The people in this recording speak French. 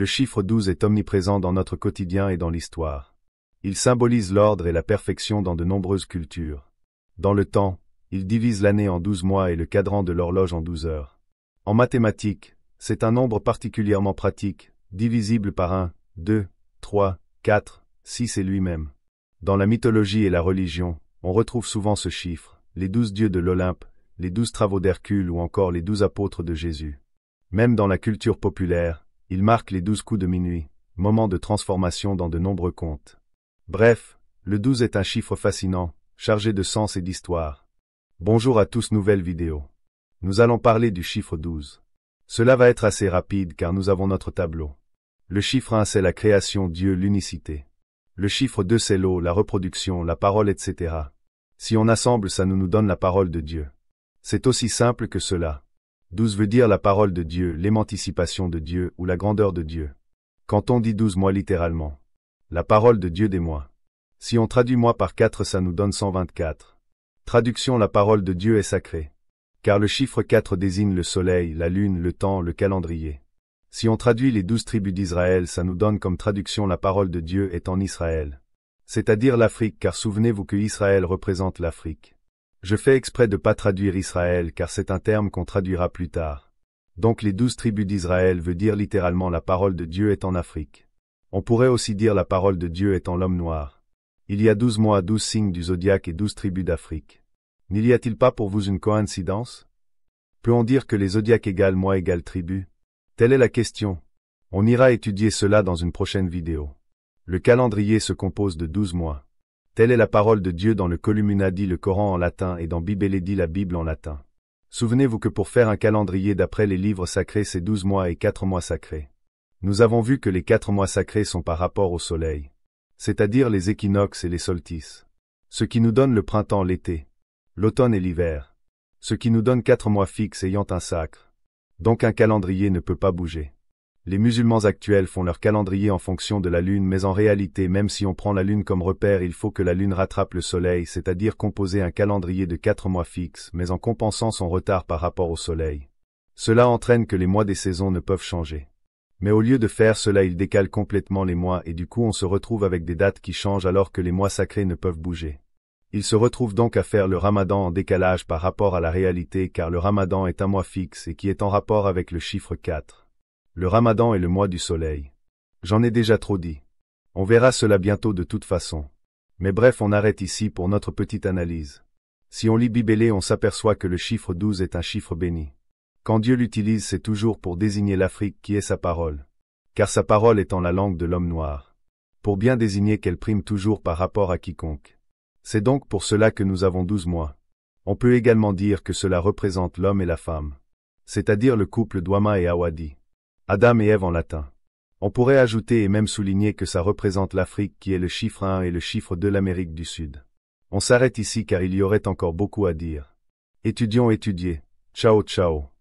Le chiffre 12 est omniprésent dans notre quotidien et dans l'histoire. Il symbolise l'ordre et la perfection dans de nombreuses cultures. Dans le temps, il divise l'année en 12 mois et le cadran de l'horloge en 12 heures. En mathématiques, c'est un nombre particulièrement pratique, divisible par 1, 2, 3, 4, 6 et lui-même. Dans la mythologie et la religion, on retrouve souvent ce chiffre, les 12 dieux de l'Olympe, les 12 travaux d'Hercule ou encore les 12 apôtres de Jésus. Même dans la culture populaire, il marque les 12 coups de minuit, moment de transformation dans de nombreux contes. Bref, le 12 est un chiffre fascinant, chargé de sens et d'histoire. Bonjour à tous, nouvelle vidéo. Nous allons parler du chiffre 12. Cela va être assez rapide car nous avons notre tableau. Le chiffre 1 c'est la création, Dieu, l'unicité. Le chiffre 2 c'est l'eau, la reproduction, la parole, etc. Si on assemble ça nous donne la parole de Dieu. C'est aussi simple que cela. 12 veut dire la parole de Dieu, l'émancipation de Dieu ou la grandeur de Dieu. Quand on dit 12 mois littéralement, la parole de Dieu des mois. Si on traduit mois par 4 ça nous donne 124. Traduction, la parole de Dieu est sacrée. Car le chiffre 4 désigne le soleil, la lune, le temps, le calendrier. Si on traduit les 12 tribus d'Israël ça nous donne comme traduction la parole de Dieu est en Israël. C'est-à-dire l'Afrique car souvenez-vous que Israël représente l'Afrique. Je fais exprès de pas traduire Israël car c'est un terme qu'on traduira plus tard. Donc les 12 tribus d'Israël veut dire littéralement la parole de Dieu est en Afrique. On pourrait aussi dire la parole de Dieu est en l'homme noir. Il y a 12 mois, 12 signes du zodiaque et 12 tribus d'Afrique. N'y a-t-il pas pour vous une coïncidence? Peut-on dire que les zodiaques égale mois égale tribu? Telle est la question. On ira étudier cela dans une prochaine vidéo. Le calendrier se compose de 12 mois. Telle est la parole de Dieu dans le Columna dit le Coran en latin et dans Bible dit la Bible en latin. Souvenez-vous que pour faire un calendrier d'après les livres sacrés c'est 12 mois et 4 mois sacrés. Nous avons vu que les 4 mois sacrés sont par rapport au soleil. C'est-à-dire les équinoxes et les solstices. Ce qui nous donne le printemps, l'été, l'automne et l'hiver. Ce qui nous donne 4 mois fixes ayant un sacre. Donc un calendrier ne peut pas bouger. Les musulmans actuels font leur calendrier en fonction de la lune mais en réalité même si on prend la lune comme repère il faut que la lune rattrape le soleil c'est-à-dire composer un calendrier de 4 mois fixes mais en compensant son retard par rapport au soleil. Cela entraîne que les mois des saisons ne peuvent changer. Mais au lieu de faire cela ils décalent complètement les mois et du coup on se retrouve avec des dates qui changent alors que les mois sacrés ne peuvent bouger. Ils se retrouvent donc à faire le ramadan en décalage par rapport à la réalité car le ramadan est un mois fixe et qui est en rapport avec le chiffre 4. Le ramadan est le mois du soleil. J'en ai déjà trop dit. On verra cela bientôt de toute façon. Mais bref, on arrête ici pour notre petite analyse. Si on lit Bible, on s'aperçoit que le chiffre 12 est un chiffre béni. Quand Dieu l'utilise, c'est toujours pour désigner l'Afrique qui est sa parole. Car sa parole est en la langue de l'homme noir. Pour bien désigner qu'elle prime toujours par rapport à quiconque. C'est donc pour cela que nous avons 12 mois. On peut également dire que cela représente l'homme et la femme. C'est-à-dire le couple d'Ouama et Awadi. Adam et Ève en latin. On pourrait ajouter et même souligner que ça représente l'Afrique qui est le chiffre 1 et le chiffre 2 l'Amérique du Sud. On s'arrête ici car il y aurait encore beaucoup à dire. Étudions, étudier. Ciao, ciao.